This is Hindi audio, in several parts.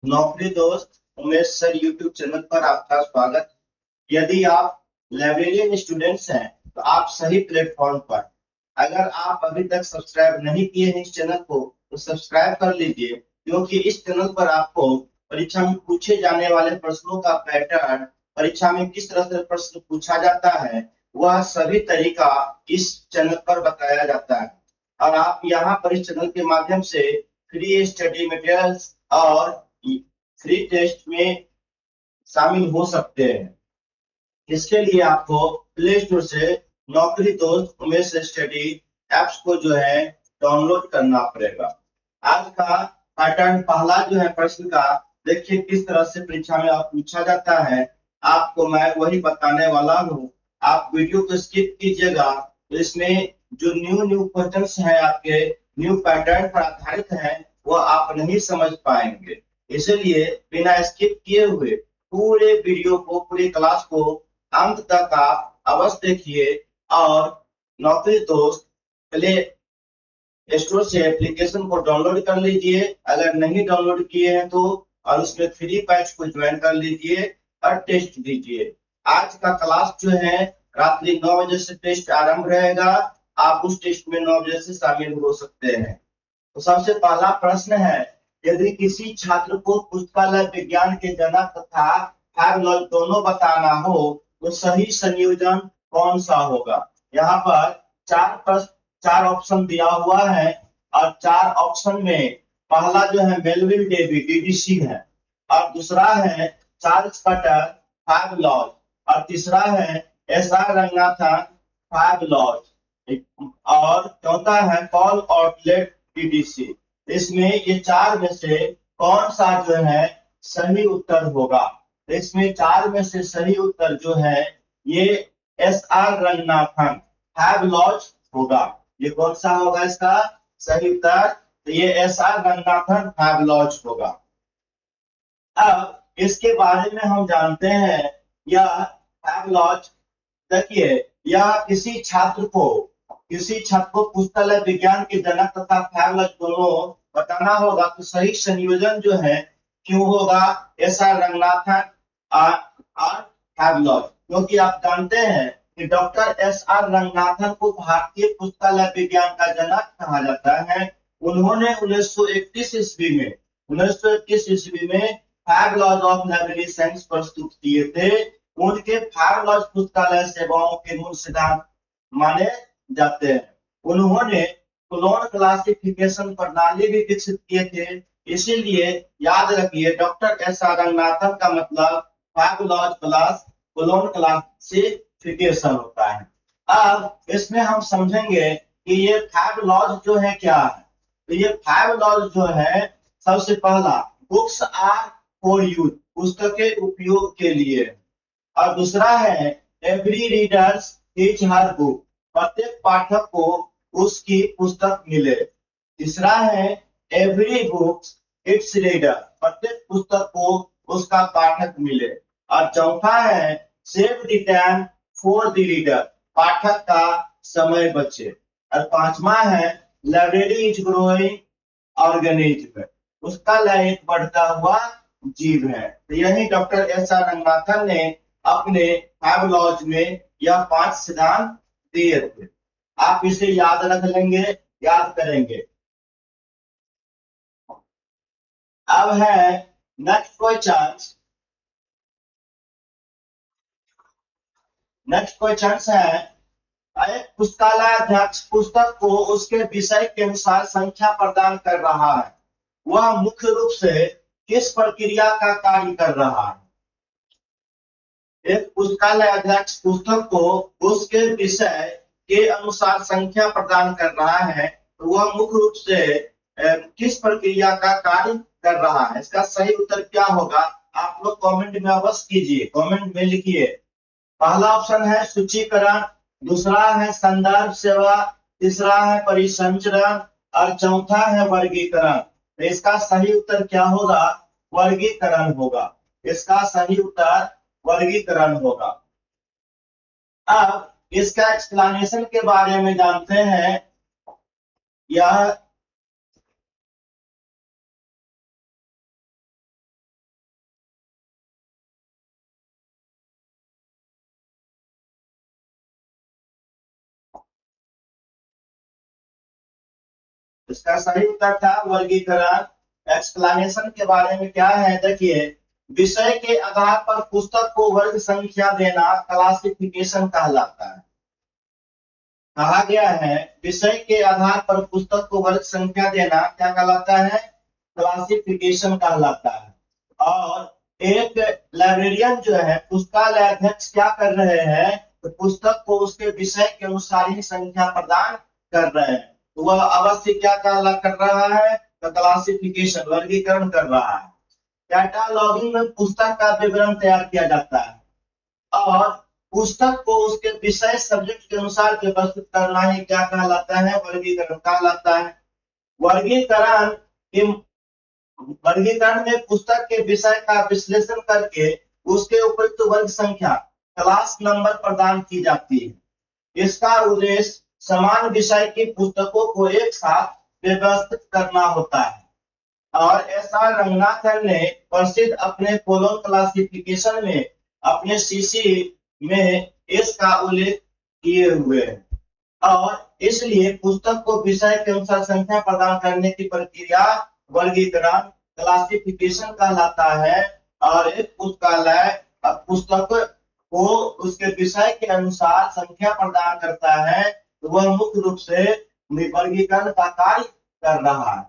नौकरी दोस्त उमेश सर यूट्यूब चैनल पर आपका स्वागत। यदि आप लाइब्रेरियन स्टूडेंट्स हैं तो आप सही प्लेटफॉर्म पर। अगर आप अभी तक सब्सक्राइब नहीं किए हैं इस चैनल को तो सब्सक्राइब कर लीजिए, क्योंकि इस चैनल पर आपको परीक्षा में पूछे जाने वाले प्रश्नों का पैटर्न, परीक्षा में किस तरह से प्रश्न पूछा जाता है, वह सभी तरीका इस चैनल पर बताया जाता है। और आप यहाँ पर इस चैनल के माध्यम से फ्री स्टडी मटेरियल्स और फ्री टेस्ट में शामिल हो सकते हैं। इसके लिए आपको प्ले स्टोर से नौकरी दोस्त उमेश स्टडी एप्स को जो है डाउनलोड करना पड़ेगा। आज का पैटर्न पहला जो है प्रश्न का, देखिए किस तरह से परीक्षा में आप पूछा जाता है। आपको मैं वही बताने वाला हूँ। आप वीडियो को स्किप कीजिएगा तो इसमें जो न्यू न्यू क्वेश्चन है आपके न्यू पैटर्न पर आधारित है, वो आप नहीं समझ पाएंगे। इसलिए बिना स्किप किए हुए पूरे वीडियो को, पूरी क्लास को अंत तक आप अवश्य देखिए। और नौकरी दोस्त प्ले स्टोर से एप्लीकेशन को डाउनलोड कर लीजिए अगर नहीं डाउनलोड किए हैं तो, और उसमें फ्री बैच को ज्वाइन कर लीजिए और टेस्ट दीजिए। आज का क्लास जो है रात्रि 9 बजे से टेस्ट आरंभ रहेगा। आप उस टेस्ट में 9 बजे से शामिल हो सकते हैं। तो सबसे पहला प्रश्न है, यदि किसी छात्र को पुस्तकालय विज्ञान के जनक तथा हैवलॉज दोनों बताना हो तो सही संयोजन कौन सा होगा। यहाँ पर चार ऑप्शन दिया हुआ है, और चार ऑप्शन में पहला जो है मेलविल डेवी डीडीसी है, और दूसरा है चार्ल्स कटर हैवलॉज, और तीसरा है एस आर रंगनाथन हैवलॉज, और चौथा है पॉल आउटलेट टीडीसी। इसमें ये चार में से कौन सा जो है सही उत्तर होगा। तो इसमें चार में से सही उत्तर जो है ये एस आर रंगनाथन हैवलॉज होगा। ये कौन सा होगा इसका सही उत्तर, तो ये एस आर रंगनाथन हैवलॉज होगा। अब इसके बारे में हम जानते हैं, यह हैवलॉज, देखिए यह किसी छात्र को पुस्तकालय विज्ञान के जनक तथा हैवलॉज दोनों बताना होगा, तो सही संयोजन जो है क्यों होगा एस आर रंगनाथन और हैवलॉज, क्योंकि आप जानते हैं कि डॉक्टर एस आर रंगनाथन को भारतीय पुस्तकालय विज्ञान का जनक कहा जाता है। उन्होंने 1931 ईस्वी में 1931 ईस्वी में five laws of library science प्रस्तुत किए थे। उनके फाइव लॉज पुस्तकालय सेवाओं के मूल सिद्धांत माने जाते हैं। उन्होंने क्लोन क्लासिफिकेशन प्रणाली भी विकसित किए थे। इसीलिए याद रखिए डॉक्टर एस आर रंगनाथन का मतलब five laws plus colon classification होता है। अब इसमें हम समझेंगे कि ये फाइव लॉज जो है क्या है। तो ये फाइव लॉज जो है, सबसे पहला बुक्स आर फॉर यूज, पुस्तकें उपयोग के लिए, और दूसरा है एवरी रीडर्स टीच हर बुक, प्रत्येक पाठक को उसकी पुस्तक मिले। तीसरा है एवरी बुक इट्स रीडर, प्रत्येक पुस्तक को उसका पाठक मिले। और चौथा है save the time for the reader, पाठक का समय बचे। और पांचवा है लाइब्रेरी इज ग्रोइंग ऑर्गेनिज्म, उसका लय एक बढ़ता हुआ जीव है। तो यही डॉक्टर एस आर रंगनाथन ने अपने हैवलॉज में यह 5 सिद्धांत दिए थे। आप इसे याद रख लेंगे, याद करेंगे। अब है नेक्स्ट क्वेश्चन। नेक्स्ट क्वेश्चन है, एक पुस्तकालय अध्यक्ष पुस्तक को उसके विषय के अनुसार संख्या प्रदान कर रहा है। वह मुख्य रूप से किस प्रक्रिया का कार्य कर रहा है। एक पुस्तकालय अध्यक्ष पुस्तक को उसके विषय के अनुसार संख्या प्रदान कर रहा है, तो वह मुख्य रूप से किस प्रक्रिया का कार्य कर रहा है। इसका सही उत्तर क्या होगा, आप लोग कमेंट में अवश्य कीजिए, कमेंट में लिखिए। पहला ऑप्शन है सूचीकरण, दूसरा है संदर्भ सेवा, तीसरा है परिसंचरण, और चौथा है वर्गीकरण। तो इसका सही उत्तर क्या होगा, वर्गीकरण होगा। इसका सही उत्तर वर्गीकरण होगा। अब इसका एक्सप्लेनेशन के बारे में जानते हैं। यह इसका सही उत्तर था वर्गीकरण। एक्सप्लेनेशन के बारे में क्या है, देखिए, विषय के आधार पर पुस्तक को वर्ग संख्या देना क्लासिफिकेशन कहलाता है। कहा गया है विषय के आधार पर पुस्तक को वर्ग संख्या देना क्या कहलाता है, क्लासिफिकेशन कहलाता है। और एक लाइब्रेरियन जो है, पुस्तकालय अध्यक्ष क्या कर रहे हैं, तो पुस्तक को उसके विषय के अनुसार ही संख्या प्रदान कर रहे हैं, तो वह अवश्य क्या कर रहा है, तो क्लासिफिकेशन, वर्गीकरण कर रहा है। कैटालॉगिंग में पुस्तक का विवरण तैयार किया जाता है और पुस्तक को उसके विषय सब्जेक्ट के अनुसार व्यवस्थित करना ही क्या कहलाता है, वर्गीकरण कहलाता है। वर्गीकरण वर्गीकरण में पुस्तक के विषय का विश्लेषण करके उसके उपयुक्त वर्ग संख्या, क्लास नंबर प्रदान की जाती है। इसका उद्देश्य समान विषय की पुस्तकों को एक साथ व्यवस्थित करना होता है। और ऐसा रंगनाथन ने प्रसिद्ध अपने कोलोन क्लासिफिकेशन में अपने सीसी में इसका उल्लेख किए हुए हैं। और इसलिए पुस्तक को विषय के अनुसार संख्या प्रदान करने की प्रक्रिया वर्गीकरण, क्लासिफिकेशन कहलाता है। और एक पुस्तकालय पुस्तक को उसके विषय के अनुसार संख्या प्रदान करता है, तो वह मुख्य रूप से वर्गीकरण का कार्य कर रहा है।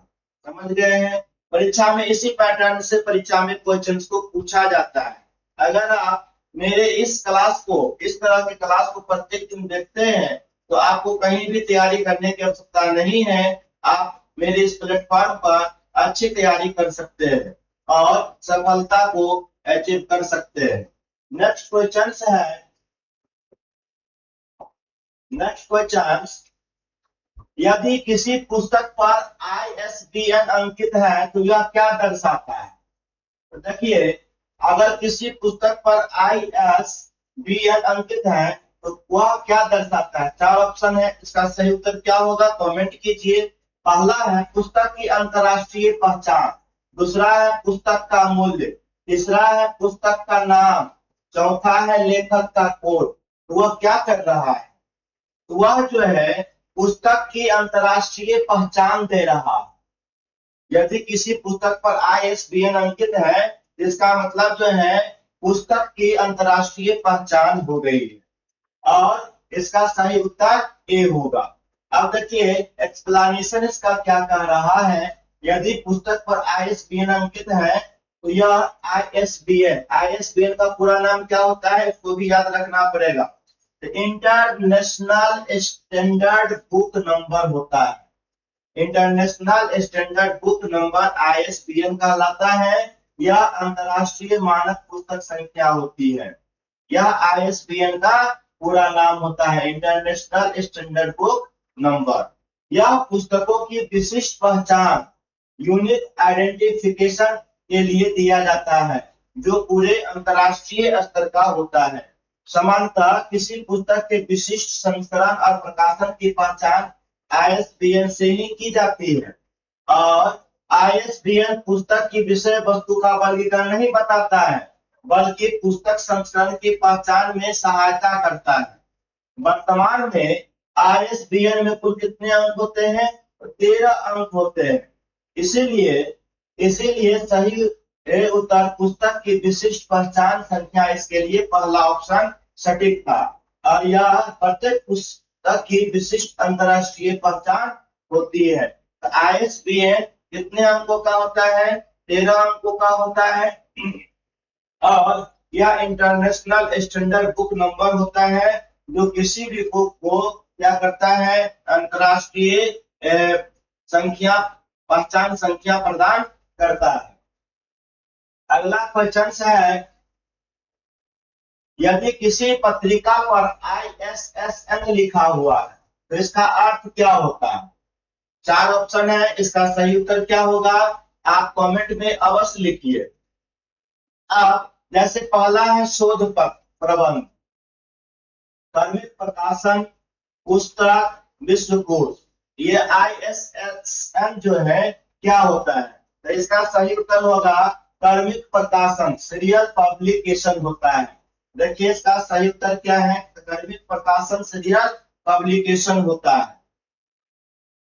समझ गए हैं? परीक्षा में इसी पैटर्न से परीक्षा में क्वेश्चंस को पूछा जाता है। अगर आप मेरे इस क्लास को, इस तरह के क्लास को प्रत्येक दिन देखते हैं, तो आपको कहीं भी तैयारी करने की आवश्यकता नहीं है। आप मेरे इस प्लेटफॉर्म पर अच्छी तैयारी कर सकते हैं और सफलता को अचीव कर सकते हैं। नेक्स्ट क्वेश्चन है, नेक्स्ट क्वेश्चन, यदि किसी पुस्तक पर ISBN अंकित है तो यह क्या दर्शाता है? तो देखिए, अगर किसी पुस्तक पर ISBN अंकित है तो वह क्या दर्शाता है? 4 ऑप्शन है, इसका सही उत्तर क्या होगा, कमेंट कीजिए। पहला है पुस्तक की अंतरराष्ट्रीय पहचान, दूसरा है पुस्तक का मूल्य, तीसरा है पुस्तक का नाम, चौथा है लेखक का कोड। तो वह क्या कर रहा है, तो वह जो है पुस्तक की अंतरराष्ट्रीय पहचान दे रहा है। यदि किसी पुस्तक पर ISBN अंकित है, इसका मतलब जो है पुस्तक की अंतरराष्ट्रीय पहचान हो गई है और इसका सही उत्तर ए होगा। अब देखिए एक्सप्लेनेशन इसका क्या कह रहा है। यदि पुस्तक पर ISBN अंकित है तो यह ISBN का पूरा नाम क्या होता है, इसको भी याद रखना पड़ेगा। इंटरनेशनल स्टैंडर्ड बुक नंबर होता है। International standard book number ISBN कहलाता है। यह अंतरराष्ट्रीय मानक पुस्तक संख्या होती है। यह ISBN का पूरा नाम होता है, इंटरनेशनल स्टैंडर्ड बुक नंबर। यह पुस्तकों की विशिष्ट पहचान, यूनिक आइडेंटिफिकेशन के लिए दिया जाता है, जो पूरे अंतरराष्ट्रीय स्तर का होता है। समानतः किसी पुस्तक के विशिष्ट संस्करण और प्रकाशन की पहचान ISBN से ही की जाती है। और ISBN पुस्तक की विषय वस्तु का वर्गीकरण नहीं बताता है, बल्कि पुस्तक संस्करण की पहचान में सहायता करता है। वर्तमान में ISBN में कुल कितने अंक होते हैं, 13 अंक होते हैं। इसीलिए सही उत्तर पुस्तक की विशिष्ट पहचान संख्या, इसके लिए पहला ऑप्शन सटीक था। और यह प्रत्येक पुस्तक की विशिष्ट अंतरराष्ट्रीय पहचान होती है। तो ISBN कितने अंकों का होता है, 13 अंकों का होता है। और यह इंटरनेशनल स्टैंडर्ड बुक नंबर होता है, जो किसी भी बुक को क्या करता है, अंतरराष्ट्रीय संख्या, पहचान संख्या प्रदान करता है। अगला क्वेश्चन है, यदि किसी पत्रिका पर ISSN लिखा हुआ है तो इसका अर्थ क्या होता है? 4 ऑप्शन है, इसका सही उत्तर क्या होगा, आप कमेंट में अवश्य लिखिए। अब जैसे पहला है शोध पत्र, प्रबंध, कार्मिक प्रकाशन, पुस्तक, विश्वकोश। ये ISSN जो है क्या होता है, तो इसका सही उत्तर होगा कार्मिक प्रकाशन, सीरियल पब्लिकेशन होता है। देखिए इसका सही उत्तर क्या है, कार्मिक प्रकाशन, सीरियल पब्लिकेशन होता है।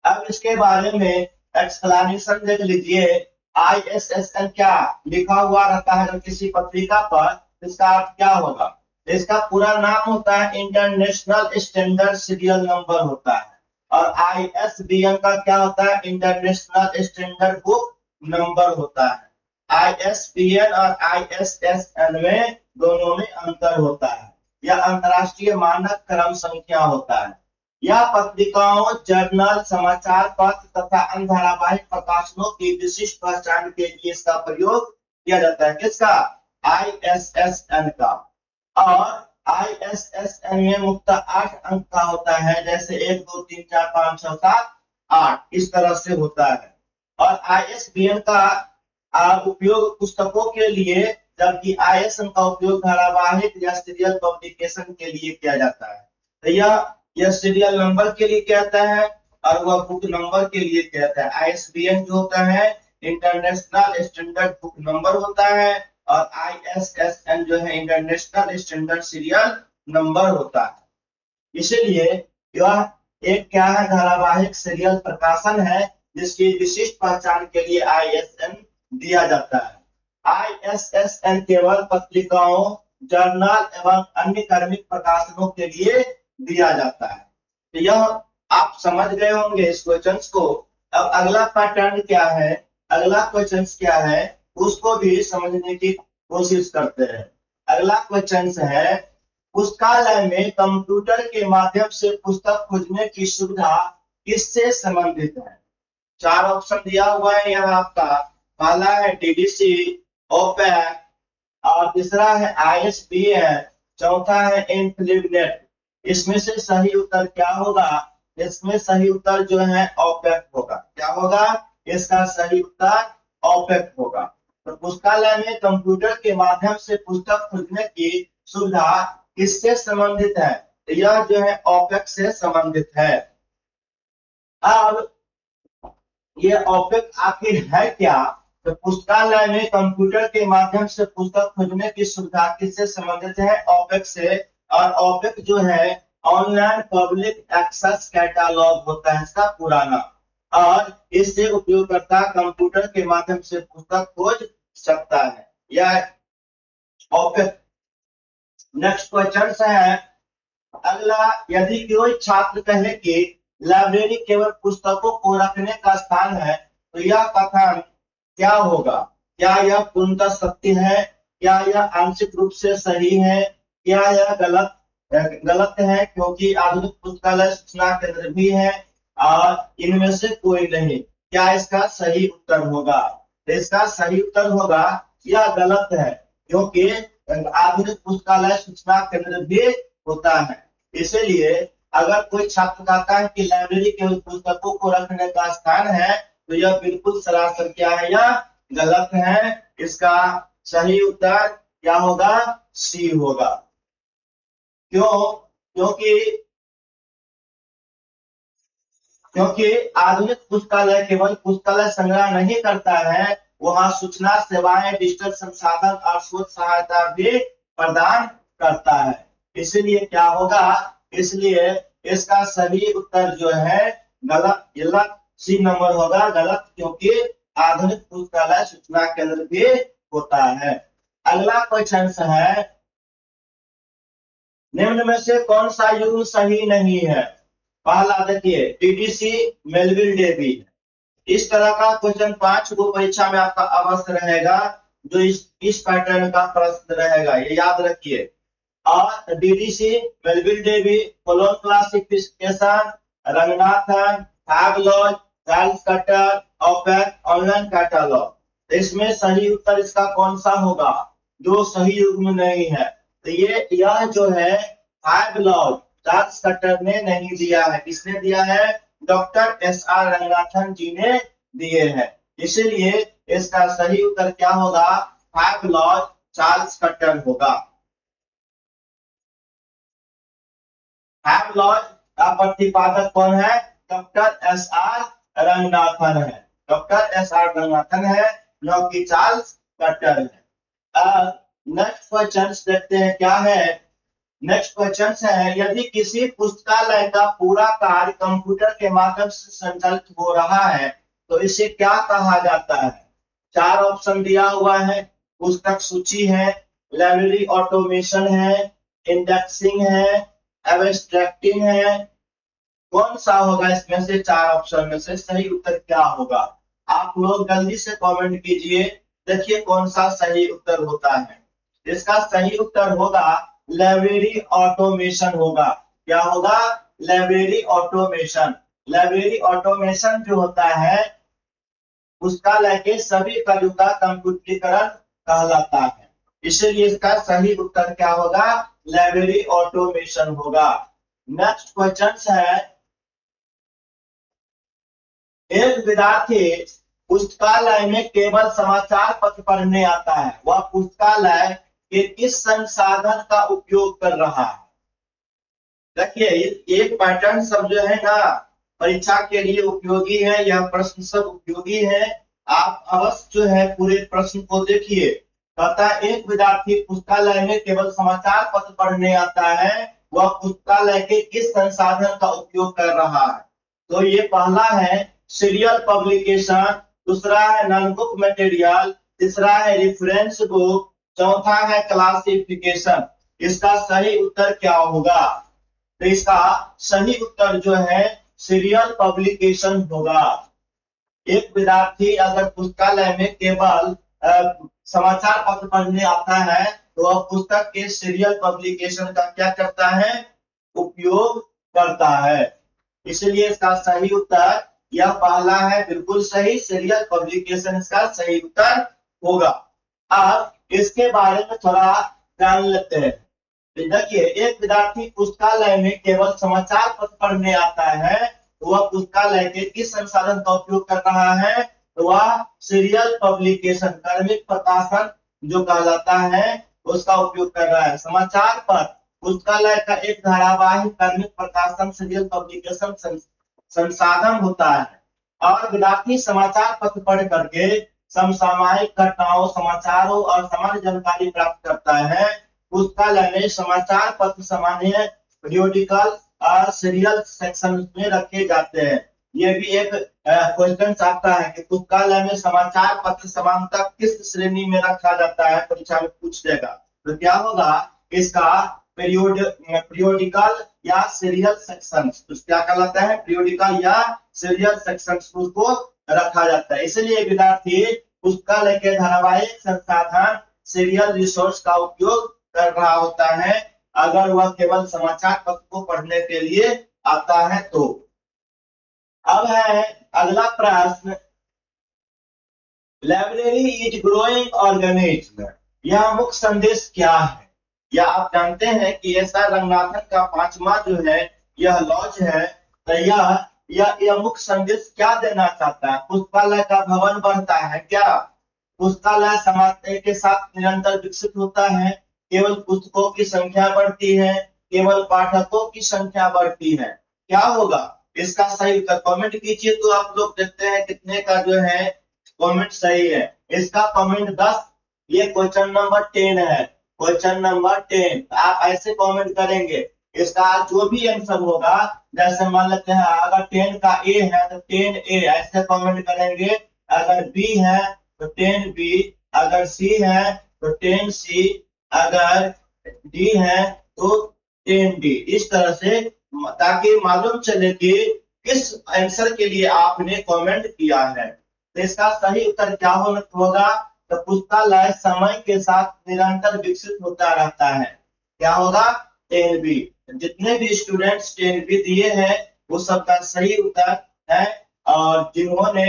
अब इसके बारे में एक्सप्लेनेशन देख लीजिए। ISSN क्या लिखा हुआ रहता है अगर किसी पत्रिका पर, इसका अर्थ क्या होगा? इसका पूरा नाम होता है इंटरनेशनल स्टैंडर्ड सीरियल नंबर होता है। और ISBN का क्या होता है? इंटरनेशनल स्टैंडर्ड बुक नंबर होता है। ISBN और ISSN में दोनों में अंतर होता है। यह अंतरराष्ट्रीय मानक क्रम संख्या होता है। यह पत्रिकाओं, जर्नल, समाचार पत्र तथा अन्य धारावाहिक प्रकाशनों की विशिष्ट पहचान के लिए इसका प्रयोग किया जाता है। किसका? ISSN का। और ISSN में मुख्यतः 8 अंक का होता है, जैसे 1 2 3 4 5 6 7 8 इस तरह से होता है। और ISBN का उपयोग पुस्तकों के लिए, जबकि ISSN का उपयोग धारावाहिक या सीरियल पब्लिकेशन के लिए किया जाता है। तो यह सीरियल नंबर के लिए कहता है और वह बुक नंबर के लिए कहता है। ISBN जो होता है इंटरनेशनल स्टैंडर्ड बुक नंबर होता है और ISSN जो है इंटरनेशनल स्टैंडर्ड सीरियल नंबर होता है। इसीलिए यह एक क्या है? धारावाहिक सीरियल प्रकाशन है जिसकी विशिष्ट पहचान के लिए ISSN दिया जाता है। ISSN केवल पत्रिकाओं, जर्नल एवं अन्य कार्मिक प्रकाशनों के लिए दिया जाता है। तो यह आप समझ गए होंगे इस क्वेश्चंस को। अब अगला पैटर्न क्या है, अगला क्वेश्चंस क्या है, उसको भी समझने की कोशिश करते हैं। अगला क्वेश्चंस है, पुस्तकालय में कंप्यूटर के माध्यम से पुस्तक खोजने की सुविधा किससे संबंधित है? 4 ऑप्शन दिया हुआ है यहाँ आपका। पहला है DDC, OPAC, और तीसरा है ISBN, चौथा है InfiniBnet। इसमें से सही उत्तर क्या होगा? इसमें सही उत्तर जो है OPAC होगा। क्या होगा? इसका सही उत्तर OPAC होगा। तो पुस्तकालय में कंप्यूटर के माध्यम से पुस्तक खोजने की सुविधा किससे संबंधित है? तो यह जो है OPAC से संबंधित है। अब ये OPAC आखिर है क्या? तो पुस्तकालय में कंप्यूटर के माध्यम से पुस्तक खोजने की सुविधा किससे संबंधित है? OPAC से। और OPAC जो है ऑनलाइन पब्लिक एक्सेस कैटालॉग होता है इसका पूरा नाम। और इससे उपयोगकर्ता कंप्यूटर के माध्यम से पुस्तक खोज सकता है। यह OPAC। नेक्स्ट क्वेश्चन है अगला, यदि कोई छात्र कहे कि लाइब्रेरी केवल पुस्तकों को रखने का स्थान है, तो यह कथन क्या होगा? क्या यह पूर्णतः सत्य है? क्या यह आंशिक रूप से सही है? क्या यह गलत है? क्योंकि आधुनिक पुस्तकालय सूचना केंद्र भी है और इनमें से कोई नहीं। क्या इसका सही उत्तर होगा? तो इसका सही उत्तर होगा यह गलत है, क्योंकि आधुनिक पुस्तकालय सूचना केंद्र भी होता है। इसीलिए अगर कोई छात्र कहता है कि लाइब्रेरी केवल पुस्तकों को रखने का स्थान है, तो यह बिल्कुल सरासर क्या है? यह गलत है। इसका सही उत्तर क्या होगा? सी होगा। क्यों? क्योंकि आधुनिक पुस्तकालय केवल पुस्तकालय संग्रह नहीं करता है, वहां सूचना सेवाएं, डिजिटल संसाधन और शोध सहायता भी प्रदान करता है। इसलिए क्या होगा? इसलिए इसका सही उत्तर जो है गलत सी नंबर होगा, गलत, क्योंकि आधुनिक पुस्तकालय सूचना केंद्र भी होता है। अगला क्वेश्चन है, निम्न में से कौन सा युग्म सही नहीं है? पहला देखिए DDC, मेलविल डेवी। इस तरह का क्वेश्चन 5 को परीक्षा में आपका अवश्य रहेगा, जो इस पैटर्न का प्रश्न रहेगा, ये याद रखिए। और DDC, Melvil Dewey, colon classification, Ranganathan, हैवलॉज, Charles Cutter, OPAC, online catalogue. इसमें सही उत्तर इसका कौन सा होगा? जो सही युग्म नहीं है। तो यह जो है हैवलॉज, चार्ल्स कटर ने नहीं दिया है। किसने दिया है? डॉक्टर SR रंगनाथन जी ने दिए हैं। इसलिए इसका सही उत्तर क्या होगा? हैवलॉज, चार्ल्स कटर होगा। हैवलॉज का प्रतिपादक कौन है? डॉक्टर SR रंगनाथन है। डॉक्टर SR रंगनाथन है, न कि चार्ल्स कटर है। नेक्स्ट क्वेश्चन देखते हैं क्या है। नेक्स्ट क्वेश्चन है, यदि किसी पुस्तकालय का पूरा कार्य कंप्यूटर के माध्यम से संचालित हो रहा है तो इसे क्या कहा जाता है? चार ऑप्शन दिया हुआ है, पुस्तक सूची है, लाइब्रेरी ऑटोमेशन है, इंडेक्सिंग है, एब्स्ट्रैक्टिंग है। कौन सा होगा इसमें से चार ऑप्शन में से सही उत्तर क्या होगा? आप लोग जल्दी से कमेंट कीजिए, देखिए कौन सा सही उत्तर होता है। इसका सही उत्तर होगा लाइब्रेरी ऑटोमेशन होगा। क्या होगा? Library automation. लाइब्रेरी ऑटोमेशन जो होता है पुस्तकालय के सभी कार्यों का कंप्यूटरीकरण कहलाता है। इसलिए इसका सही उत्तर क्या होगा? लाइब्रेरी ऑटोमेशन होगा। नेक्स्ट क्वेश्चन है, एक विद्यार्थी पुस्तकालय में केवल समाचार पत्र पढ़ने आता है, वह पुस्तकालय के किस संसाधन का उपयोग कर रहा है? देखिए एक पैटर्न सब जो है ना परीक्षा के लिए उपयोगी है, यह प्रश्न सब उपयोगी है। आप अवश्य जो है पूरे प्रश्न को देखिए। कहता है एक विद्यार्थी पुस्तकालय में केवल समाचार पत्र पढ़ने आता है, वह पुस्तकालय के किस संसाधन का उपयोग कर रहा है? तो ये पहला है सीरियल पब्लिकेशन, दूसरा है नॉन बुक मटेरियल, तीसरा है रेफरेंस बुक, चौथा है क्लासिफिकेशन। इसका सही उत्तर क्या होगा? तो इसका सही उत्तर जो है सीरियल पब्लिकेशन होगा। एक विद्यार्थी अगर पुस्तकालय में केवल समाचार पत्र पढ़ने आता है तो वह पुस्तक के सीरियल पब्लिकेशन का क्या करता है? उपयोग करता है। इसलिए इसका सही उत्तर यह पहला है, बिल्कुल सही, सीरियल पब्लिकेशन इसका सही उत्तर होगा। अब इसके बारे में थोड़ा जान लेते हैं। देखिए एक विद्यार्थी पुस्तकालय में केवल समाचार पत्र पढ़ने आता है तो वह पुस्तकालय के किस संसाधन का उपयोग कर रहा है? तो वह सीरियल पब्लिकेशन, क्रमिक प्रकाशन जो कहलाता है उसका उपयोग कर रहा है। समाचार पत्र पुस्तकालय का एक धारावाहिक क्रमिक प्रकाशन सीरियल पब्लिकेशन संसाधन होता है और विद्यार्थी समाचार पत्र पढ़ करके समसामयिक घटनाओं, समाचारों और सामान्य जानकारी प्राप्त करता है। पुस्तकालय में समाचार पत्र सामान्य पीरियोडिकल और सीरियल सेक्शन में रखे जाते हैं। ये भी एक क्वेश्चन आता है कि पुस्तकालय में समाचार पत्र सामान्यतः किस श्रेणी में रखा जाता है, परीक्षा में पूछ देगा। तो क्या होगा? इसका पीरियोडिकल या सीरियल सेक्शन, तो क्या कहलाता है? पीरियोडिकल या सीरियल सेक्शन को रखा जाता है। इसलिए विद्यार्थी पुस्तकालय के धारावाहिक संसाधन सीरियल रिसोर्स का उपयोग कर रहा होता है अगर वह केवल समाचार पत्र को पढ़ने के लिए आता है तो। अब है अगला प्रश्न, लाइब्रेरी इज ग्रोइंग ऑर्गेनिज्म, यह मुख्य संदेश क्या है? या आप जानते हैं कि ऐसा रंगनाथन का 5वां जो है यह लॉज है, तो यह मुख्य संदेश क्या देना चाहता है? पुस्तकालय का भवन बढ़ता है क्या? पुस्तकालय समाज के साथ निरंतर विकसित होता है? केवल पुस्तकों की संख्या बढ़ती है? केवल पाठकों की संख्या बढ़ती है? क्या होगा इसका सही उत्तर? कमेंट कीजिए तो आप लोग देखते हैं कितने का जो है कमेंट सही है। इसका कमेंट 10, ये क्वेश्चन नंबर 10 है। क्वेश्चन नंबर 10 आप ऐसे कमेंट करेंगे, इसका जो भी आंसर होगा, जैसे मान लेते हैं अगर 10 का ए है तो 10A ऐसे कमेंट करेंगे, अगर बी है तो 10B, अगर सी है तो 10C, अगर डी है तो 10D। इस तरह से ताकि मालूम चले कि किस आंसर के लिए आपने कमेंट किया है। तो इसका सही उत्तर क्या होगा? तो पुस्तकालय समय के साथ निरंतर विकसित होता रहता है। क्या होगा? 10B। जितने भी स्टूडेंट्स 10B दिए हैं वो सबका सही उत्तर है। और जिन्होंने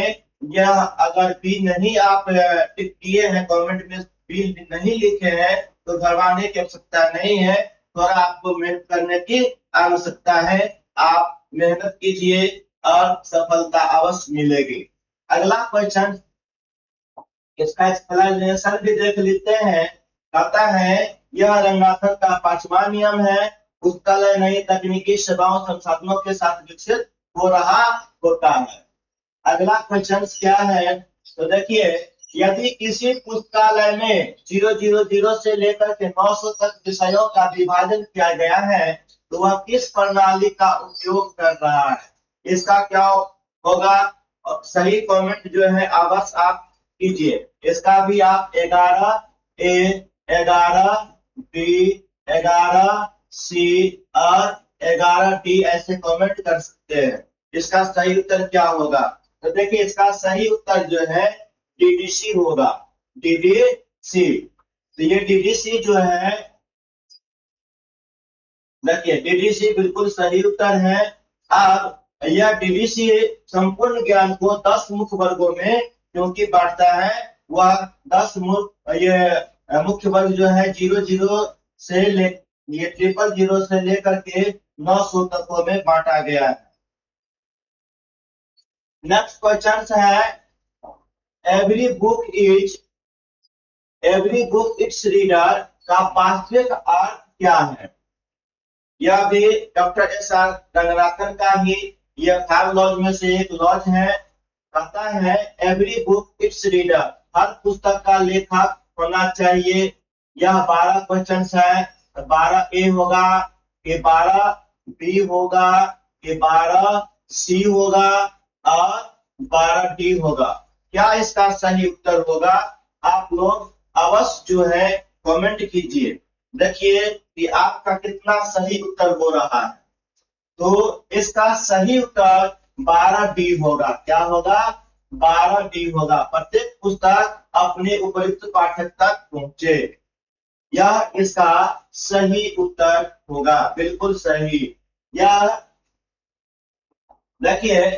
यह अगर बी नहीं आप टिक किए हैं, कमेंट में बी नहीं लिखे हैं, तो घबराने की आवश्यकता नहीं है, थोड़ा आपको मेहनत करने की आवश्यकता है। आप मेहनत कीजिए और सफलता अवश्य मिलेगी। अगला क्वेश्चन, इसका एक्सप्लेनेशन भी देख लेते हैं। कहता है यह रंगनाथन का 5वां नियम है, पुस्तकालय नई तकनीकी सेवाओं संसाधनों के साथ विकसित हो रहा होता है। अगला क्वेश्चन क्या है? तो देखिए यदि किसी पुस्तकालय में 000 से लेकर के 900 तक विषयों का विभाजन किया गया है तो वह किस प्रणाली का उपयोग कर रहा है? इसका क्या होगा? सही कमेंट जो है अवश्य आप कीजिए। इसका भी आप 11A, 11B, 11C और 11D ऐसे कमेंट कर सकते हैं। इसका सही उत्तर क्या होगा? तो देखिए इसका सही उत्तर जो है डीडीसी होगा। डीडीसी, तो ये डीडीसी जो है, देखिए डीडीसी बिल्कुल सही उत्तर है। अब यह डीडीसी संपूर्ण ज्ञान को 10 मुख्य वर्गों में क्योंकि बांटता है, वह 10 मुख्य वर्ग जो है 00 से ले ये 000 से लेकर के 900 तत्वों में बांटा गया है। नेक्स्ट क्वेश्चन है एवरी बुक इट्स रीडर का वास्तविक अर्थ क्या है? यह भी डॉक्टर एस.आर. रंगनाथन का ही यह 5 लॉज में से एक लॉज है। कहता है एवरी बुक इट्स रीडर, हर पुस्तक का लेखक होना चाहिए। यह 12 क्वेश्चन है। 12A होगा, ये 12B होगा, ये 12C होगा और 12D होगा। क्या इसका सही उत्तर होगा? आप लोग अवश्य जो है कमेंट कीजिए। देखिए कि आपका कितना सही उत्तर हो रहा है। तो इसका सही उत्तर 12D होगा। क्या होगा? 12D होगा। प्रत्येक पुस्तक अपने उपयुक्त पाठक तक पहुंचे, यह इसका सही उत्तर होगा। बिल्कुल सही। यह देखिए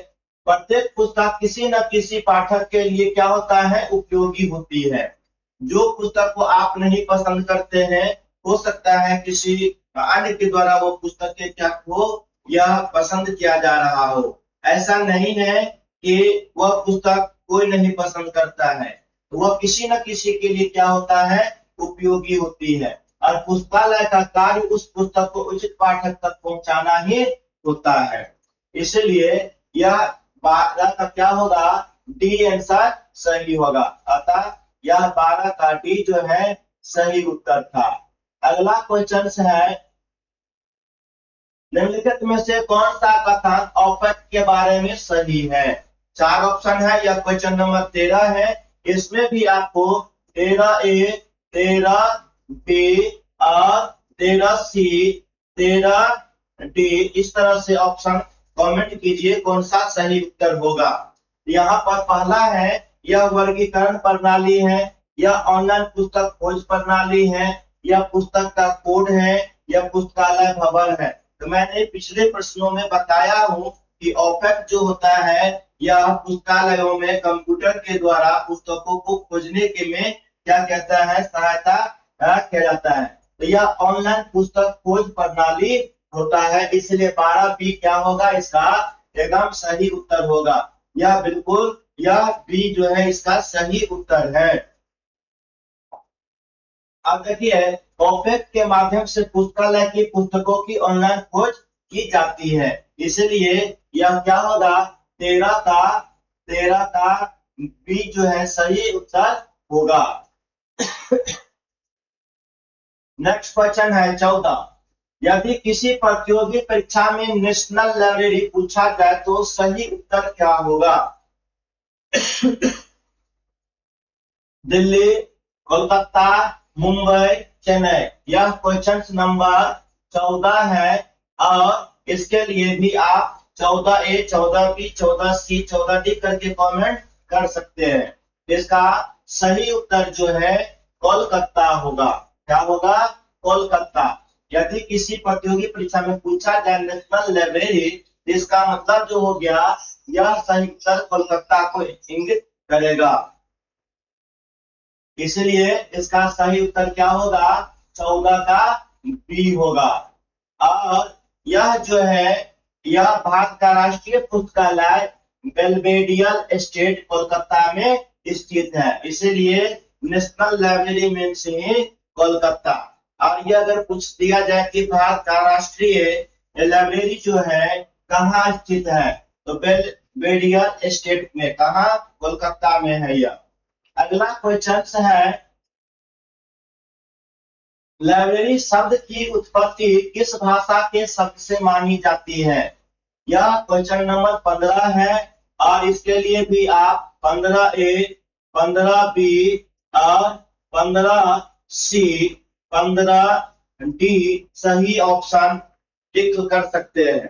प्रत्येक पुस्तक किसी न किसी पाठक के लिए क्या होता है? उपयोगी होती है। जो पुस्तक को आप नहीं पसंद करते हैं, हो सकता है किसी अन्य के द्वारा वो पुस्तक के क्या हो यह पसंद किया जा रहा हो। ऐसा नहीं है कि वह पुस्तक कोई नहीं पसंद करता है, तो वह किसी न किसी के लिए क्या होता है? उपयोगी होती है। और पुस्तकालय का कार्य उस पुस्तक को उचित पाठक तक पहुंचाना ही होता है। इसलिए यह 12 का क्या होगा? डी आंसर सही होगा। अतः यह 12 का डी जो है सही उत्तर था। अगला क्वेश्चन है निम्नलिखित में से कौन सा कथन औपक के बारे में सही है? 4 ऑप्शन है। यह क्वेश्चन नंबर 13 है। इसमें भी आपको 13A, 13B और 13C, 13D इस तरह से ऑप्शन कमेंट कीजिए कौन सा सही उत्तर होगा। यहाँ पर पहला है यह वर्गीकरण प्रणाली है, यह ऑनलाइन पुस्तक खोज प्रणाली है, यह पुस्तक का कोड है, यह पुस्तकालय भवन है। तो मैंने पिछले प्रश्नों में बताया हूं कि ऑफेक जो होता है यह पुस्तकालयों में कंप्यूटर के द्वारा पुस्तकों को खोजने के में क्या कहता है? सहायता किया जाता है। तो यह ऑनलाइन पुस्तक खोज प्रणाली होता है। इसलिए 12B क्या होगा? इसका एकदम सही उत्तर होगा। यह बिल्कुल यह बी जो है इसका सही उत्तर है। अब देखिए ऑफेक के माध्यम से पुस्तकालय की पुस्तकों की ऑनलाइन खोज की जाती है। इसलिए यह क्या होगा? 13 का बी जो है सही उत्तर होगा। नेक्स्ट क्वेश्चन है 14। यदि किसी प्रतियोगी परीक्षा में नेशनल लाइब्रेरी पूछा जाए तो सही उत्तर क्या होगा? दिल्ली, कोलकाता, मुंबई, चेन्नई। यह क्वेश्चन नंबर 14 है और इसके लिए भी आप 14A, 14B, 14C, 14D करके कमेंट कर सकते हैं। इसका सही उत्तर जो है कोलकाता होगा। क्या होगा? कोलकाता। यदि किसी प्रतियोगी परीक्षा में पूछा जाए नेशनल लाइब्रेरी, इसका मतलब जो हो गया यह सही उत्तर कोलकाता को इंगित करेगा। इसलिए इसका सही उत्तर क्या होगा? 14 का बी होगा। और यह जो है यह भारत का राष्ट्रीय पुस्तकालय बेल्वेडियर स्टेट कोलकाता में स्थित है। इसलिए नेशनल लाइब्रेरी में से कोलकाता। और यह अगर पूछ दिया जाए कि भारत का राष्ट्रीय लाइब्रेरी जो है कहाँ स्थित है, तो बेल्वेडियर स्टेट में, कहा? कोलकाता में है यह। अगला क्वेश्चन है, लाइब्रेरी शब्द की उत्पत्ति किस भाषा के शब्द से मानी जाती है? यह क्वेश्चन नंबर 15 है और इसके लिए भी आप 15A, 15B और 15C, 15D सही ऑप्शन टिक कर सकते हैं।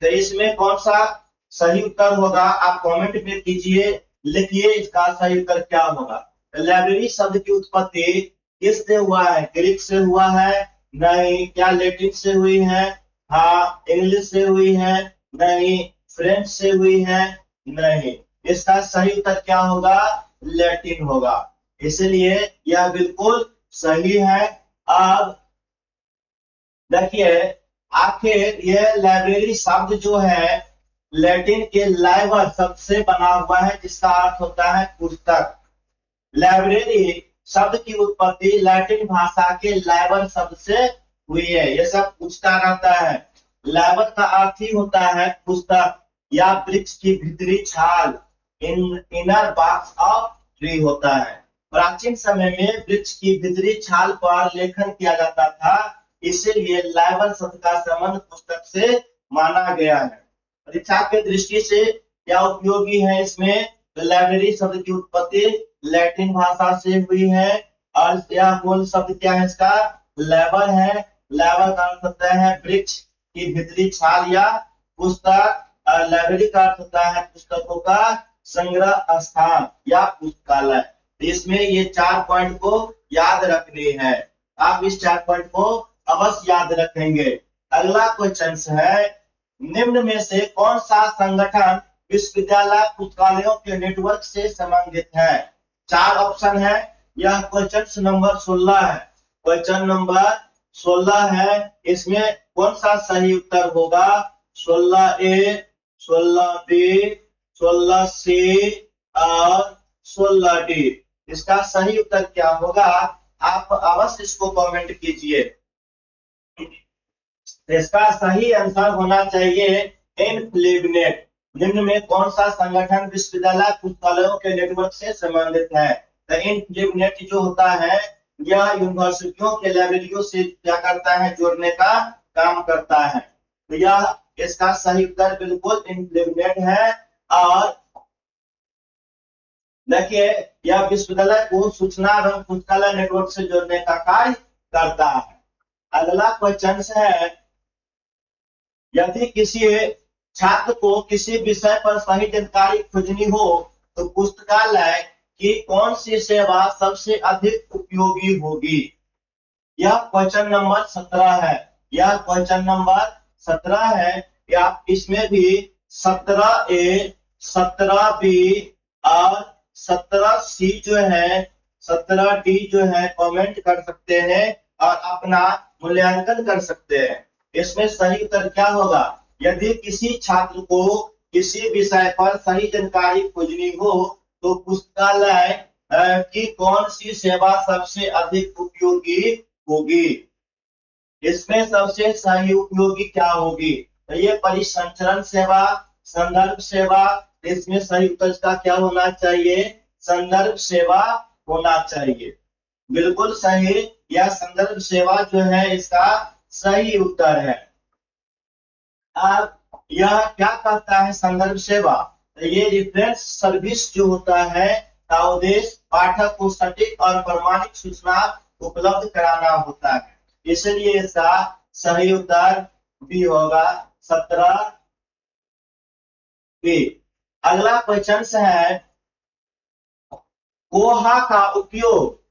तो इसमें कौन सा सही उत्तर होगा आप कमेंट में कीजिए, लिखिए इसका सही उत्तर क्या होगा। लाइब्रेरी शब्द की उत्पत्ति किससे हुआ है? ग्रीक से हुआ है? नहीं। क्या लैटिन से हुई है? हाँ। इंग्लिश से हुई है? नहीं। फ्रेंच से हुई है? नहीं। इसका सही उत्तर क्या होगा? लैटिन होगा। इसलिए यह बिल्कुल सही है। अब देखिए, आखिर यह लाइब्रेरी शब्द जो है लैटिन के लाइबर शब्द से बना हुआ है, जिसका अर्थ होता है पुस्तक। लाइब्रेरी शब्द की उत्पत्ति लैटिन भाषा के लाइबर शब्द से हुई है। यह सब पूछता रहता है। लाइबर का अर्थ ही होता है पुस्तक या वृक्ष की भीतरी छाल, इनर बॉक्स ऑफ ट्री होता है। प्राचीन समय में वृक्ष की भीतरी छाल पर लेखन किया जाता था, इसीलिए लाइबर शब्द का संबंध पुस्तक से माना गया है। परीक्षा के दृष्टि से क्या उपयोगी है इसमें? लाइब्रेरी शब्द की उत्पत्ति लैटिन भाषा से हुई है और यह मूल शब्द क्या है इसका? लाइबर है। लाइबर का अर्थ होता है वृक्ष की भीतरी छाल या पुस्तक। लाइब्रेरी का अर्थ होता है पुस्तकों का संग्रह स्थान या पुस्तकालय। इसमें ये 4 पॉइंट को याद रखने हैं। आप इस 4 पॉइंट को अवश्य याद रखेंगे। अगला क्वेश्चन है, निम्न में से कौन सा संगठन विश्वविद्यालय पुस्तकालयों के नेटवर्क से संबंधित है? 4 ऑप्शन है। यह क्वेश्चन नंबर 16 है। क्वेश्चन नंबर 16 है। इसमें कौन सा सही उत्तर होगा? 16A, 16B, 16C और 16D। इसका सही उत्तर क्या होगा? आप अवश्य इसको कमेंट कीजिए। इसका सही आंसर होना चाहिए इनफ्लिबनेट। निम्न में कौन सा संगठन विश्वविद्यालय पुस्तकालयों के नेटवर्क से संबंधित है? तो इनफ्लिबनेट जो होता है यह यूनिवर्सिटियों के लाइब्रेरियों से क्या करता है? जोड़ने का काम करता है। तो यह इसका सही उत्तर बिल्कुल इनफ्लिबनेट है। और देखिए, यह विश्वविद्यालय को सूचना एवं पुस्तकालय नेटवर्क से जोड़ने का कार्य करता है। अगला क्वेश्चन है, यदि किसी छात्र को किसी विषय पर सही जानकारी खोजनी हो तो पुस्तकालय की कौन सी सेवा सबसे अधिक उपयोगी होगी? यह क्वेश्चन नंबर 17 है। यह क्वेश्चन नंबर 17 है। या इसमें भी 17A, 17B और 17C जो है, 17D जो है कमेंट कर सकते हैं और अपना मूल्यांकन कर सकते हैं। इसमें सही उत्तर क्या होगा? यदि किसी छात्र को किसी विषय पर सही जानकारी खोजनी हो तो पुस्तकालय की कौन सी सेवा सबसे अधिक उपयोगी होगी? इसमें सबसे सही उपयोगी क्या होगी? तो ये परिसंचरण सेवा, संदर्भ सेवा। इसमें सही उत्तर का क्या होना चाहिए? संदर्भ सेवा होना चाहिए। बिल्कुल सही। यह संदर्भ सेवा जो है इसका सही उत्तर है। अब यह क्या कहता है संदर्भ सेवा? तो ये रेफरेंस सर्विस जो होता है का उद्देश्य पाठक को सटीक और प्रमाणिक सूचना उपलब्ध कराना होता है। इसलिए इसका सही उत्तर भी होगा 17B। अगला क्वेश्चन है, कोहा का उपयोग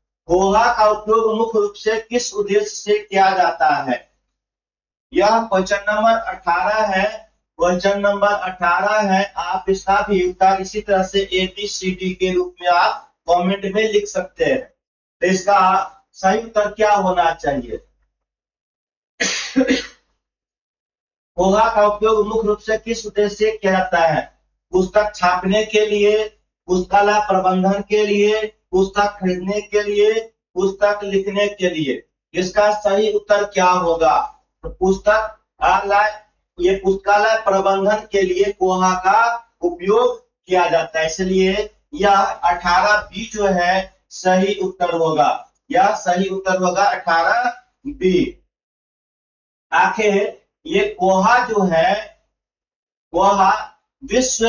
मुख्य रूप से किस उद्देश्य से किया जाता है? यह क्वेश्चन नंबर 18 है। क्वेश्चन नंबर 18 है। आप इसका भी उत्तर इसी तरह से ABCD के रूप में आप कमेंट में लिख सकते हैं। तो इसका सही उत्तर क्या होना चाहिए? कोहा का उपयोग मुख्य रूप से किस उद्देश्य से किया जाता है? पुस्तक छापने के लिए, पुस्तकालय प्रबंधन के लिए, पुस्तक खरीदने के लिए, पुस्तक लिखने के लिए। इसका सही उत्तर क्या होगा? तो पुस्तकालय प्रबंधन के लिए कोहा का उपयोग किया जाता है, इसलिए यह 18B जो है सही उत्तर होगा। यह सही उत्तर होगा 18B। आखिर ये कोहा जो है, कोहा विश्व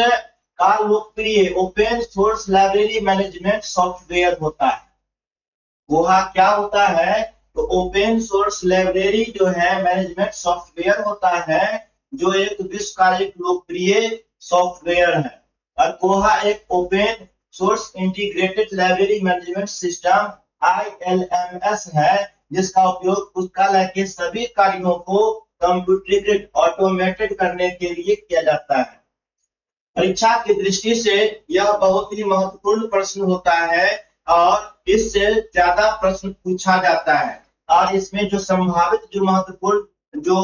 का लोकप्रिय open source library management software होता है। कोहा क्या होता है? तो ओपन सोर्स लाइब्रेरी जो है मैनेजमेंट सॉफ्टवेयर होता है, जो एक विश्व का एक लोकप्रिय सॉफ्टवेयर है। और कोहा एक open source integrated library management system ILMS है, जिसका उपयोग पुस्तकालय के सभी कार्यों को कंप्यूटरीकृत ऑटोमेटेड करने के लिए किया जाता है। परीक्षा की दृष्टि से यह बहुत ही महत्वपूर्ण प्रश्न होता है और इससे ज्यादा प्रश्न पूछा जाता है। और इसमें जो संभावित जो महत्वपूर्ण जो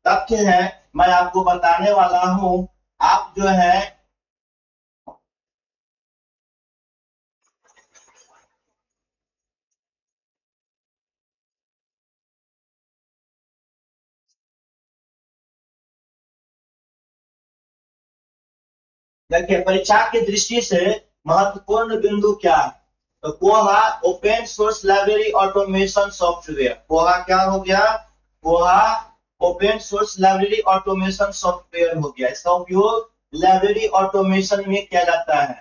तथ्य है मैं आपको बताने वाला हूं। आप जो है देखिए, परीक्षा की दृष्टि से महत्वपूर्ण बिंदु क्या है? तो कोहा open source library automation software. कोहा क्या हो गया? कोहा open source library automation software हो गया। इसका उपयोग लाइब्रेरी ऑटोमेशन में किया जाता है।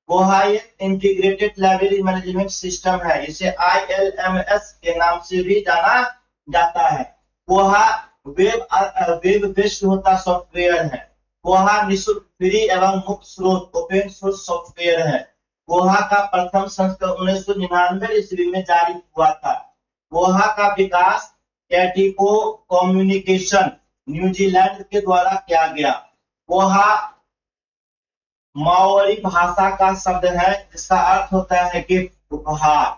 कोहा एक इंटीग्रेटेड लाइब्रेरी मैनेजमेंट सिस्टम है, इसे ILMS के नाम से भी जाना जाता है। कोहा वेब बेस्ड होता सॉफ्टवेयर है। कोहा निःशुल्क, फ्री एवं मुक्त स्रोत ओपन सोर्स सॉफ्टवेयर है। कोहा का प्रथम संस्करण 1999 ईस्वी में जारी हुआ था। कोहा का विकास कैटिको कम्युनिकेशन न्यूजीलैंड के द्वारा किया गया। कोहा माओरी भाषा का शब्द है, जिसका अर्थ होता है कि उपहार।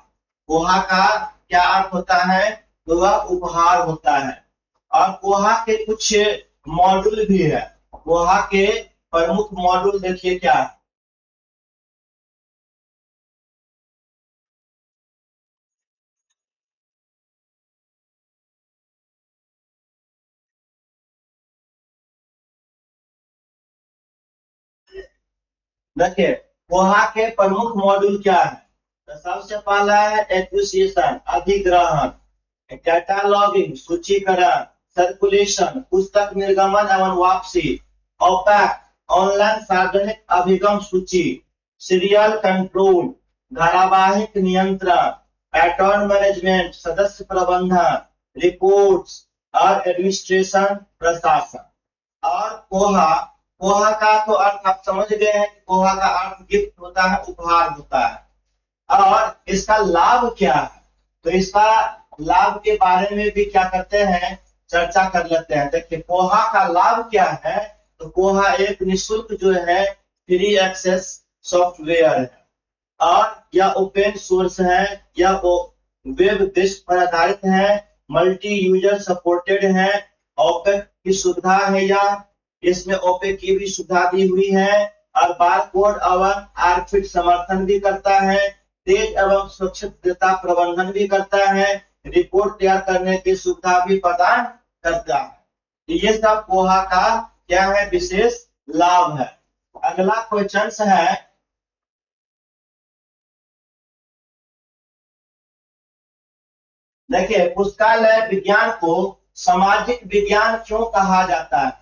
कोहा का क्या अर्थ होता है? तो वह उपहार होता है। और कोहा के कुछ मॉड्यूल भी है। कोहा के प्रमुख मॉड्यूल देखिए क्या है। देखिए, कोहा के प्रमुख मॉड्यूल क्या है? तो सबसे पहला है एक्विजिशन, अधिग्रहण, कैटालॉगिंग, सूचीकरण, सर्कुलेशन, पुस्तक निर्गमन एवं वापसी, औपैक, ऑनलाइन सार्वजनिक अभिगम सूची, सीरियल कंट्रोल, धारावाहिक नियंत्रण, पैटर्न मैनेजमेंट, सदस्य प्रबंधन, रिपोर्ट्स और एडमिनिस्ट्रेशन प्रशासन। और कोहा, कोहा का तो अर्थ आप समझ गए हैं कि कोहा का अर्थ गिफ्ट होता है, उपहार होता है। और इसका लाभ क्या है? तो इसका लाभ के बारे में भी क्या करते हैं, चर्चा कर लेते हैं। देखिए, कोहा का लाभ क्या है? तो कोहा एक निःशुल्क जो है फ्री एक्सेस सॉफ्टवेयर है और यह ओपन सोर्स है। यह वेब बेस्ड पर आधारित है, मल्टी यूजर सपोर्टेड है, ओपेक की सुविधा है। यह इसमें ओपेक की भी सुविधा दी हुई है और बारकोड एवं आर्फिड समर्थन भी करता है, तेज एवं सुरक्षित डेटा प्रबंधन भी करता है, रिपोर्ट तैयार करने की सुविधा भी प्रदान करता है। ये सब कोहा का क्या है? विशेष लाभ है। अगला क्वेश्चन है, देखिए, पुस्तकालय विज्ञान को सामाजिक विज्ञान क्यों कहा जाता है?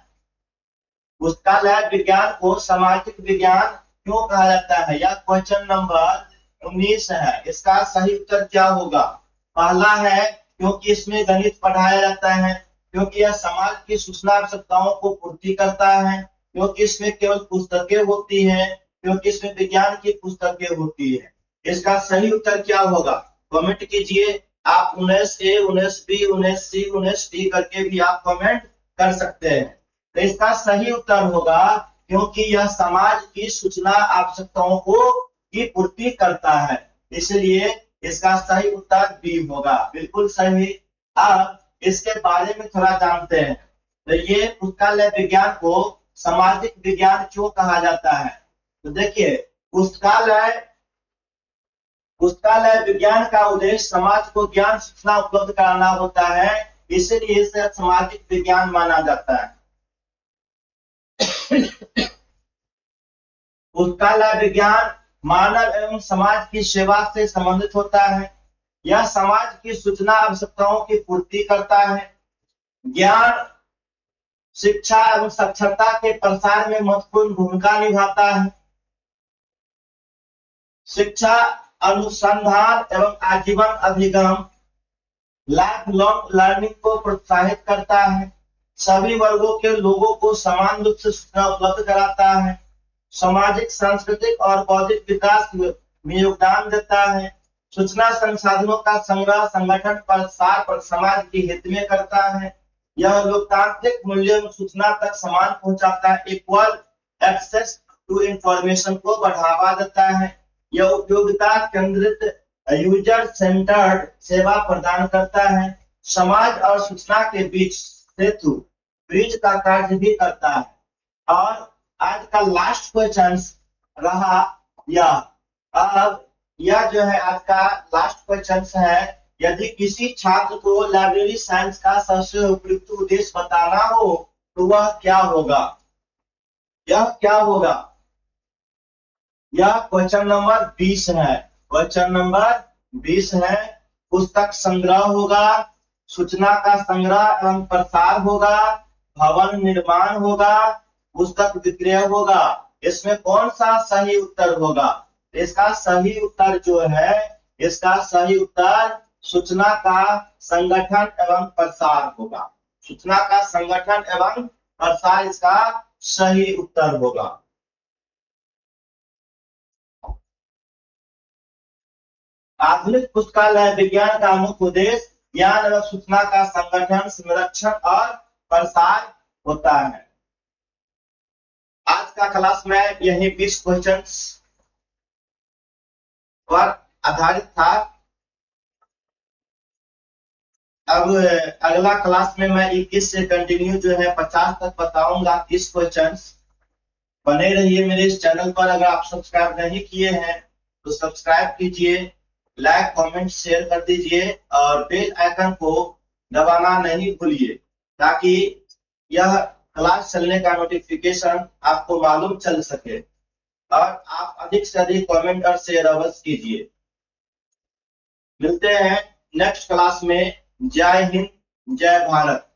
पुस्तकालय विज्ञान को सामाजिक विज्ञान क्यों कहा जाता है? यह क्वेश्चन नंबर 19 है। इसका सही उत्तर क्या होगा? पहला है क्योंकि इसमें गणित पढ़ाया जाता है, क्योंकि यह समाज की सूचना आवश्यकताओं को पूर्ति करता है, क्योंकि इसमें केवल पुस्तकें होती हैं, क्योंकि इसमें विज्ञान की पुस्तकें होती है। इसका सही उत्तर क्या होगा? कमेंट कीजिए। आप 19A, 19B, 19C, 19D करके भी आप कमेंट कर सकते हैं। तो इसका सही उत्तर होगा क्योंकि यह समाज की सूचना आवश्यकताओं को की पूर्ति करता है, इसलिए इसका सही उत्तर बी होगा, बिल्कुल सही। अब इसके बारे में थोड़ा जानते हैं। तो ये पुस्तकालय विज्ञान को सामाजिक विज्ञान क्यों कहा जाता है? तो देखिए, पुस्तकालय पुस्तकालय विज्ञान का उद्देश्य समाज को ज्ञान सूचना उपलब्ध कराना होता है, इसीलिए इसे सामाजिक विज्ञान माना जाता है। पुस्तकालय विज्ञान मानव एवं समाज की सेवा से संबंधित होता है। यह समाज की सूचना आवश्यकताओं की पूर्ति करता है। ज्ञान, शिक्षा एवं साक्षरता के प्रसार में महत्वपूर्ण भूमिका निभाता है। शिक्षा, अनुसंधान एवं आजीवन अभिगम लाइफ लॉन्ग लर्निंग को प्रोत्साहित करता है। सभी वर्गों के लोगों को समान रूप से सूचना उपलब्ध कराता है। सामाजिक, सांस्कृतिक और बौद्धिक विकास में योगदान देता है। सूचना संसाधनों का संग्रह, संगठन, प्रसार पर समाज के हित में करता है। यह लोकतांत्रिक मूल्यों में सूचना तक समान पहुंचाता है। इक्वल एक्सेस टू इंफॉर्मेशन को बढ़ावा देता है। यह उपयोगिता केंद्रित, यूजर सेंटर्ड सेवा प्रदान करता है। समाज और सूचना के बीच सेतु, ब्रिज का कार्य भी करता है। और आज का लास्ट क्वेश्चन रहा यह। अब यह जो है आज का लास्ट क्वेश्चन है, यदि किसी छात्र को लाइब्रेरी साइंस का सबसे उपयुक्त उद्देश्य बताना हो तो वह क्या होगा? यह क्या होगा? यह क्वेश्चन नंबर 20 है। क्वेश्चन नंबर 20 है। पुस्तक संग्रह होगा, सूचना का संग्रह एवं प्रसार होगा, भवन निर्माण होगा, पुस्तक विक्रय होगा। इसमें कौन सा सही उत्तर होगा? इसका सही उत्तर जो है, इसका सही उत्तर सूचना का संगठन एवं प्रसार होगा। सूचना का संगठन एवं प्रसार इसका सही उत्तर होगा। आधुनिक पुस्तकालय विज्ञान का मुख्य उद्देश्य ज्ञान एवं सूचना का संगठन, संरक्षण और प्रसार होता है। आज का क्लास में यही 20 क्वेश्चंस पर आधारित था। अब अगला क्लास में मैं 21 से कंटिन्यू जो है 50 तक बताऊंगा 30 क्वेश्चंस। बने रहिए मेरे इस चैनल पर। अगर आप सब्सक्राइब नहीं किए हैं तो सब्सक्राइब कीजिए, लाइक, कमेंट, शेयर कर दीजिए और बेल आइकन को दबाना नहीं भूलिए, ताकि यह क्लास चलने का नोटिफिकेशन आपको मालूम चल सके। और आप अधिक से अधिक कमेंट और शेयर अवश्य कीजिए। मिलते हैं नेक्स्ट क्लास में। जय हिंद, जय भारत।